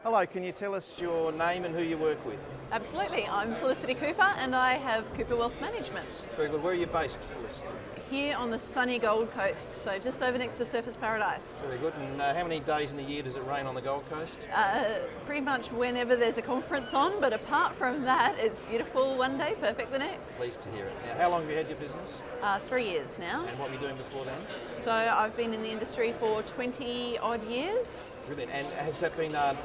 Hello, can you tell us your name and who you work with? Absolutely. I'm Felicity Cooper and I have Cooper Wealth Management Very good. Where are you based, Felicity? here on the sunny Gold Coast, so just over next to Surfers Paradise. Very good. And how many days in a year does it rain on the Gold Coast? Pretty much whenever there's a conference on, but apart from that, it's beautiful one day, perfect the next. Pleased to hear it. Now, how long have you had your business? 3 years now. And what were you doing before then? So I've been in the industry for 20 odd years. Brilliant. And has that been a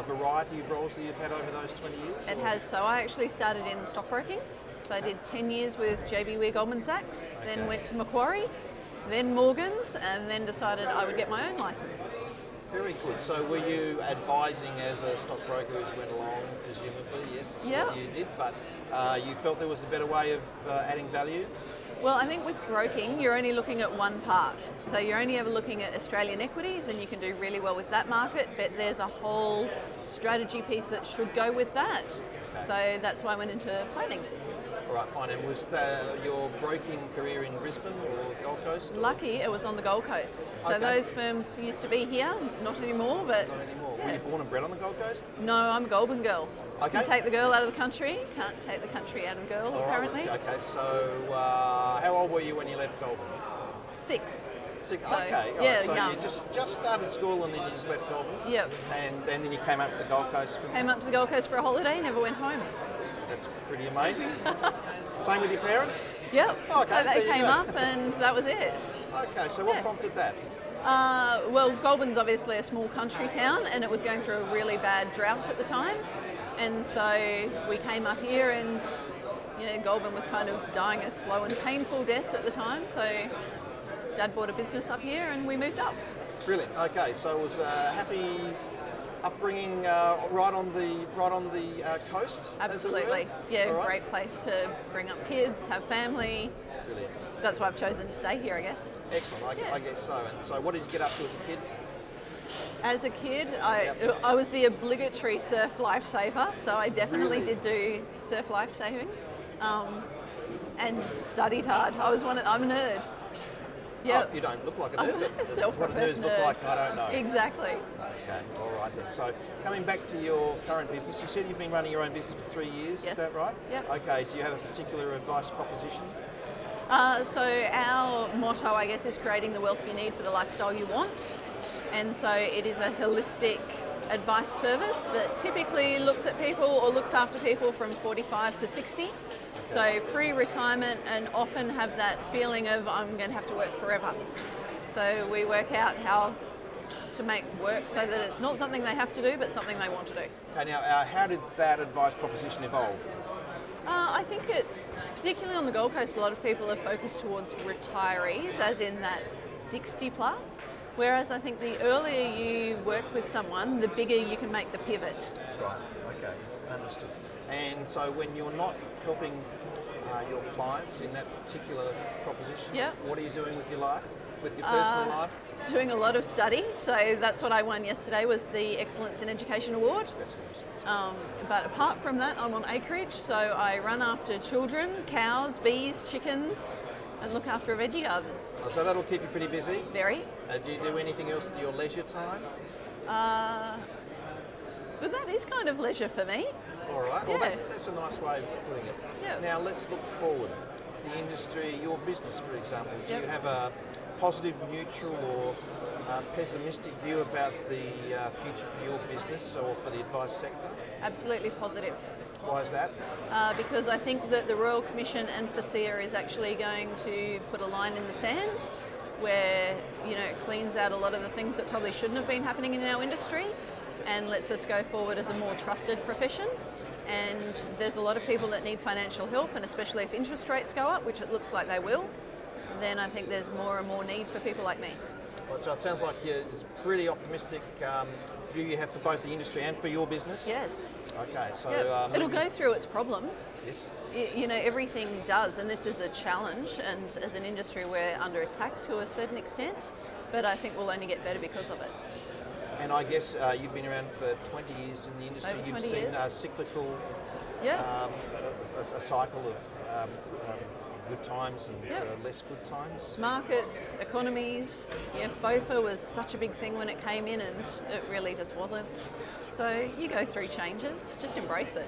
variety of roles that you've had over those 20 years? It has. So I actually started in stockbroking. So I did 10 years with JB Goldman Sachs, then went to Macquarie, then Morgans, and then decided I would get my own license. Very good. So were you advising as a stockbroker as you went along, presumably? Yes, that's what you did, but you felt there was a better way of adding value? Well, I think with broking, you're only looking at one part. So you're only ever looking at Australian equities and you can do really well with that market, but there's a whole strategy piece that should go with that. Okay. So that's why I went into planning. All right, fine. And was your broking career in Brisbane or Gold Coast? Or? Lucky it was on the Gold Coast. So Okay. those firms used to be here, not anymore, but... Not anymore. Yeah. Were you born and bred on the Gold Coast? No, I'm a Goulburn girl. Okay. Can take the girl out of the country, can't take the country out of the girl, All right. apparently. Okay, so how old were you when you left Goulburn? 6. Six. So, Okay. All yeah, right. So young. you just started school and then you just left Goulburn? Yep. And then you came up to the Gold Coast from Came up to the Gold Coast for a holiday, never went home. That's pretty amazing. Same with your parents? Yep. Oh, okay, So there they you came go. up and that was it. Okay, so what Yeah. prompted that? Well, Goulburn's obviously a small country town and it was going through a really bad drought at the time. And so we came up here and Goulburn was kind of dying a slow and painful death at the time. So Dad bought a business up here and we moved up. Brilliant. Okay, so it was a happy upbringing right on the coast. as it were? Absolutely. Yeah, All right. great place to bring up kids, have family. Brilliant. That's why I've chosen to stay here, I guess. Excellent. I guess so. And so, what did you get up to as a kid? As a kid, I was the obligatory surf lifesaver, so I definitely Really? did do surf lifesaving, and studied hard. I'm a nerd. Yeah. Oh, you don't look like a I'm nerd. a but what do self-professed nerds look nerd. like? I don't know. Exactly. Okay, all right then. So coming back to your current business, you said you've been running your own business for 3 years, Yes. is that right? Yep. Okay, do you have a particular advice proposition? So our motto, I guess, is creating the wealth you need for the lifestyle you want. And so it is a holistic advice service that typically looks at people or looks after people from 45 to 60. So pre-retirement, and often have that feeling of I'm going to have to work forever. So we work out how to make work so that it's not something they have to do, but something they want to do. Okay, now how did that advice proposition evolve? I think it's, particularly on the Gold Coast, a lot of people are focused towards retirees, as in that 60 plus. Whereas I think the earlier you work with someone, the bigger you can make the pivot. Right, okay, understood. And so when you're not helping your clients in that particular proposition, Yeah. what are you doing with your life, with your personal life? Doing a lot of study, so that's what I won yesterday, was the Excellence in Education Award. That's nice. But apart from that, I'm on acreage, so I run after children, cows, bees, chickens, and look after a veggie garden. Oh, so that'll keep you pretty busy. Very. Do you do anything else with your leisure time? But that is kind of leisure for me. All right, well Yeah. that's a nice way of putting it. Yeah. Now let's look forward. The industry, your business for example, do Yep. you have a positive, neutral or pessimistic view about the future for your business or for the advice sector? Absolutely positive. Why is that? Because I think that the Royal Commission and FASEA is actually going to put a line in the sand where it cleans out a lot of the things that probably shouldn't have been happening in our industry and lets us go forward as a more trusted profession. And there's a lot of people that need financial help, and especially if interest rates go up, which it looks like they will, then I think there's more and more need for people like me. Well, so it sounds like it's a pretty optimistic view you have for both the industry and for your business. Yes. Okay, so Yep. It'll go through its problems. Yes. Everything does, and this is a challenge, and as an industry we're under attack to a certain extent, but I think we'll only get better because of it. And I guess you've been around for 20 years in the industry. Over You've 20 seen years. Cyclical, Yeah. a cycle of good times and less good times? Markets, economies, FOFA was such a big thing when it came in, and it really just wasn't. So you go through changes, just embrace it.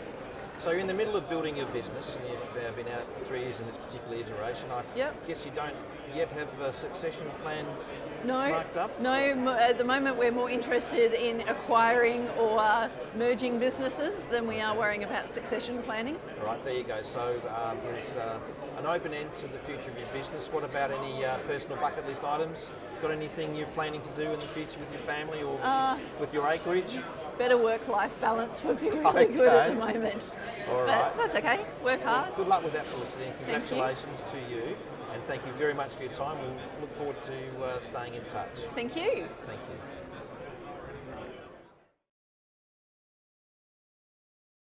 So you're in the middle of building your business, and you've been at it for 3 years in this particular iteration. I guess you don't yet have a succession plan marked up? No, at the moment we're more interested in acquiring or merging businesses than we are worrying about succession planning. Right, there you go. So there's an open end to the future of your business. What about any personal bucket list items? Got anything you're planning to do in the future with your family or with your acreage? Better work-life balance would be really good at the moment. All right. But that's okay, work hard. Well, good luck with that, Felicity, and congratulations to you. And thank you very much for your time. We'll look forward to staying in touch. Thank you. Thank you.